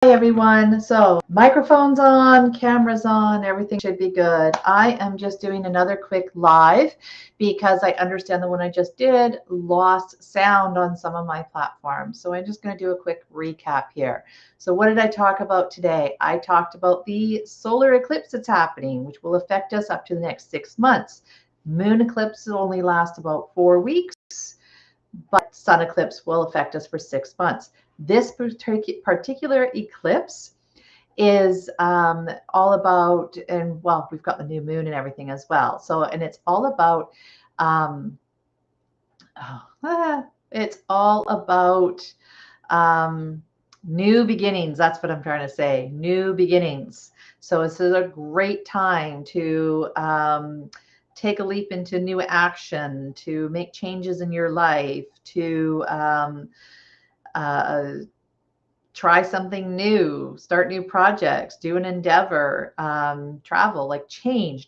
Hi everyone. So microphones on, cameras on, everything should be good. I am just doing another quick live because I understand the one I just did lost sound on some of my platforms. So I'm just going to do a quick recap here. So what did I talk about today? I talked about the solar eclipse that's happening, which will affect us up to the next 6 months. Moon eclipse will only last about 4 weeks, but sun eclipse will affect us for 6 months. This particular eclipse is all about, and well, we've got the new moon and everything as well. So, and it's all about, um, it's all about new beginnings. That's what I'm trying to say. New beginnings. So this is a great time to take a leap into new action, to make changes in your life, to uh, try something new, start new projects, do an endeavor, travel, like change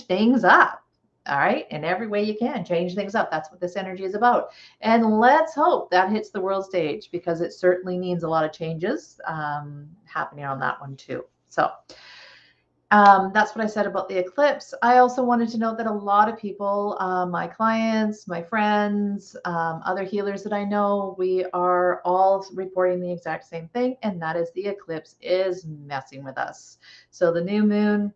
things up. All right. In every way you can, change things up. That's what this energy is about. And let's hope that hits the world stage because it certainly needs a lot of changes happening on that one too. So that's what I said about the eclipse. I also wanted to note that a lot of people, my clients, my friends, other healers that I know, we are all reporting the exact same thing, and that is the eclipse is messing with us. So the new moon,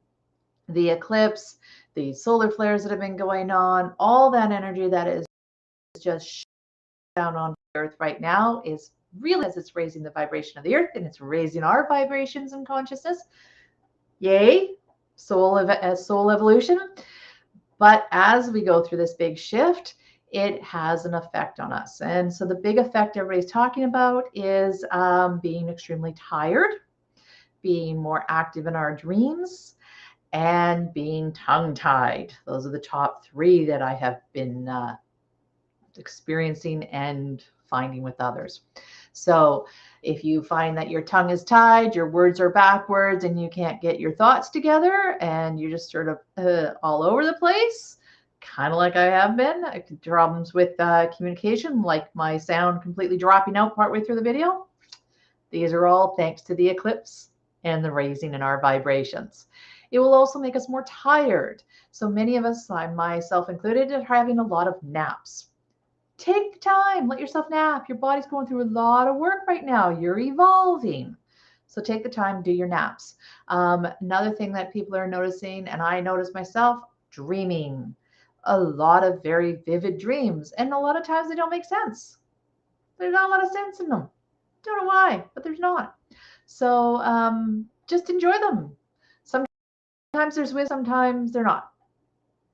the eclipse, the solar flares that have been going on, all that energy that is just down on the earth right now is really as it's raising the vibration of the earth and it's raising our vibrations and consciousness. Yay, soul evolution. But as we go through this big shift, it has an effect on us. And so the big effect everybody's talking about is being extremely tired, being more active in our dreams, and being tongue-tied. Those are the top three that I have been experiencing and finding with others. So if you find that your tongue is tied, your words are backwards, and you can't get your thoughts together, and you're just sort of all over the place, kind of like I have been, problems with communication, like my sound completely dropping out partway through the video, these are all thanks to the eclipse and the raising in our vibrations. It will also make us more tired. So many of us, myself included, are having a lot of naps. Take time, let yourself nap. Your body's going through a lot of work right now. You're evolving. So take the time, do your naps. Another thing that people are noticing, and I notice myself, dreaming. A lot of very vivid dreams. And a lot of times they don't make sense. There's not a lot of sense in them. Don't know why, but there's not. So just enjoy them. Sometimes there's wisdom, sometimes they're not.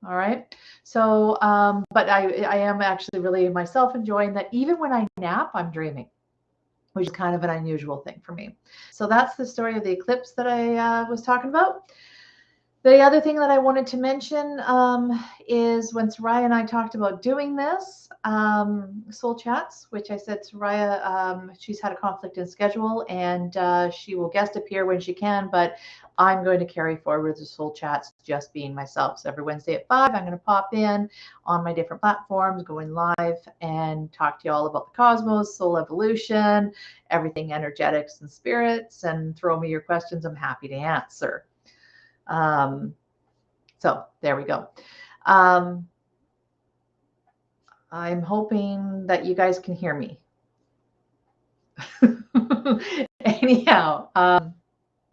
All right. So, but I am actually really myself enjoying that even when I nap, I'm dreaming, which is kind of an unusual thing for me. So that's the story of the eclipse that I was talking about. The other thing that I wanted to mention is when Suraya and I talked about doing this, soul chats, which I said Suraya, she's had a conflict in schedule and she will guest appear when she can, but I'm going to carry forward the soul chats just being myself. So every Wednesday at 5, I'm going to pop in on my different platforms, going live and talk to you all about the cosmos, soul evolution, everything energetics and spirits, and throw me your questions. I'm happy to answer. So there we go. I'm hoping that you guys can hear me. Anyhow,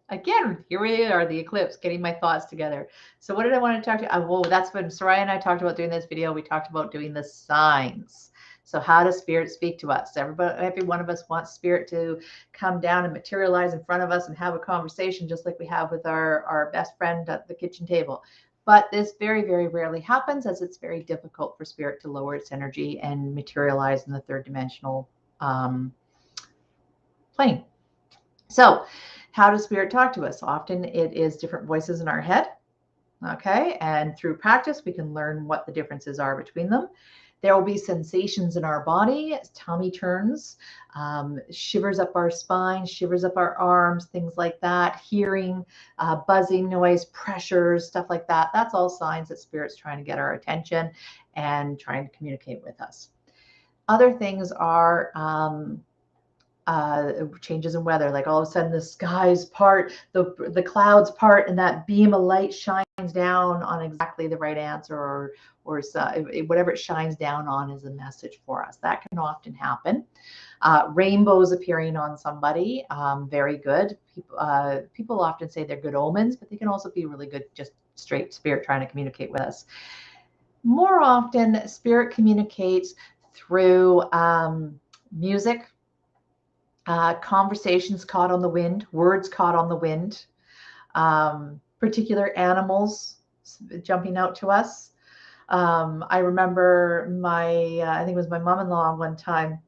again, here we are, the eclipse, getting my thoughts together. So what did I want to talk to you? Well, that's when Suraya and I talked about doing this video. We talked about doing the signs. So how does spirit speak to us? Every one of us wants spirit to come down and materialize in front of us and have a conversation just like we have with our best friend at the kitchen table. But this very, very rarely happens as it's very difficult for spirit to lower its energy and materialize in the third dimensional plane. So how does spirit talk to us? Often it is different voices in our head. Okay. And through practice, we can learn what the differences are between them. There will be sensations in our body, tummy turns, shivers up our spine, shivers up our arms, things like that, hearing, buzzing noise, pressures, stuff like that. That's all signs that spirit's trying to get our attention and trying to communicate with us. Other things are changes in weather, like all of a sudden the skies part, the clouds part, and that beam of light shines down on exactly the right answer, or whatever it shines down on is a message for us. That can often happen. Rainbows appearing on somebody, very good. People often say they're good omens, but they can also be really good, just straight spirit trying to communicate with us. More often, spirit communicates through music, conversations caught on the wind, words caught on the wind, particular animals jumping out to us. I remember I think it was my mom-in-law one time.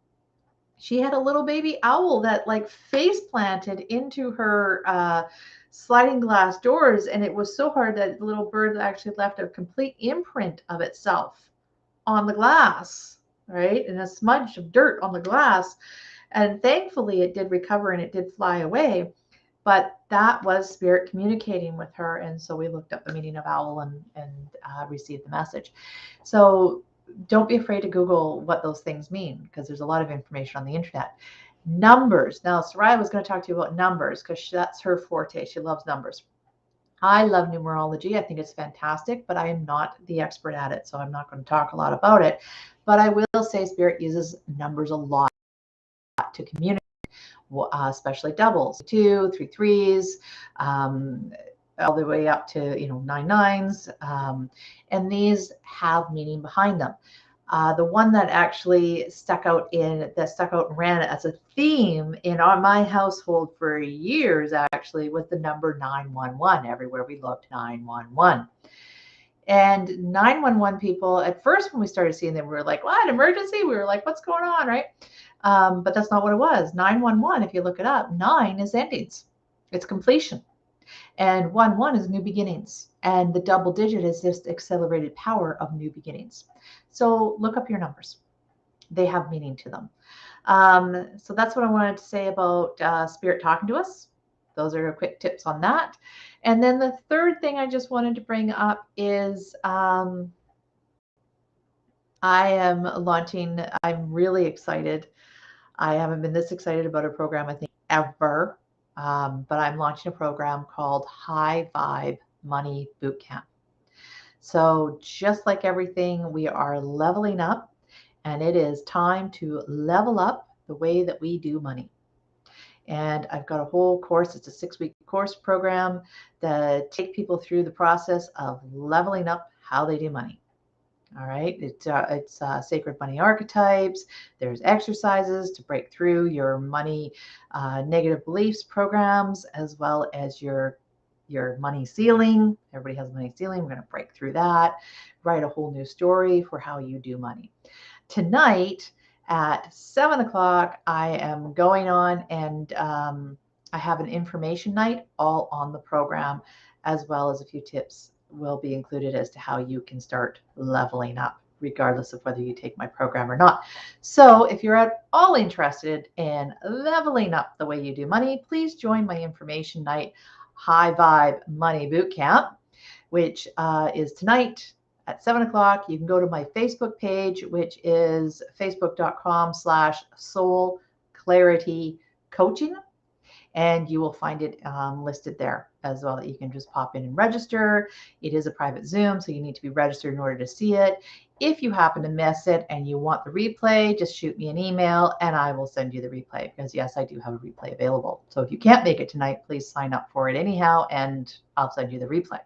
She had a little baby owl that like face planted into her sliding glass doors. And it was so hard that the little bird actually left a complete imprint of itself on the glass, right? And a smudge of dirt on the glass. And thankfully it did recover and it did fly away. But that was spirit communicating with her. And so we looked up the meaning of owl and received the message. So don't be afraid to Google what those things mean, because there's a lot of information on the internet. Numbers. Now, Suraya was going to talk to you about numbers because that's her forte. She loves numbers. I love numerology. I think it's fantastic, but I am not the expert at it, so I'm not going to talk a lot about it. But I will say Spirit uses numbers a lot to communicate, especially doubles, 2, 3 threes, all the way up to 9 nines, and these have meaning behind them. The one that actually stuck out and ran as a theme in my household for years actually was the number 911. Everywhere we looked, 911. And 911 people, at first when we started seeing them, we were like, what, emergency? We were like, what's going on, right? But that's not what it was. 911, if you look it up, 9 is endings. It's completion. And 11 is new beginnings. And the double digit is this accelerated power of new beginnings. So look up your numbers. They have meaning to them. So that's what I wanted to say about Spirit talking to us. Those are quick tips on that. And then the third thing I just wanted to bring up is I am launching, I'm really excited. I haven't been this excited about a program, I think, ever. But I'm launching a program called High Vibe Money Bootcamp. So just like everything, we are leveling up, and it is time to level up the way that we do money. And I've got a whole course. It's a 6-week course program that take people through the process of leveling up how they do money. All right. It's sacred money archetypes. There's exercises to break through your money negative beliefs programs, as well as your money ceiling. Everybody has a money ceiling. We're going to break through that, write a whole new story for how you do money. Tonight at 7 o'clock, I am going on and I have an information night all on the program, as well as a few tips will be included as to how you can start leveling up, regardless of whether you take my program or not. So if you're at all interested in leveling up the way you do money, please join my information night, High Vibe Money Bootcamp, which is tonight at 7 o'clock. You can go to my Facebook page, which is facebook.com/Soul Clarity Coaching. And you will find it listed there as well, that you can just pop in and register. It is a private Zoom, so you need to be registered in order to see it. If you happen to miss it and you want the replay, just shoot me an email and I will send you the replay, because yes, I do have a replay available. So if you can't make it tonight, please sign up for it anyhow and I'll send you the replay.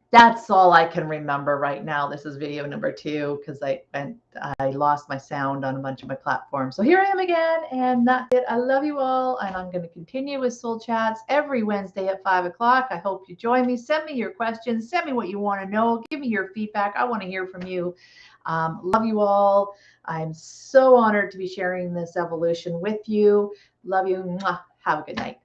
That's all I can remember right now. This is video number 2 because I lost my sound on a bunch of my platforms. So here I am again, and that's it. I love you all, and I'm going to continue with Soul Chats every Wednesday at 5 o'clock. I hope you join me. Send me your questions. Send me what you want to know. Give me your feedback. I want to hear from you. Love you all. I'm so honored to be sharing this evolution with you. Love you. Mwah. Have a good night.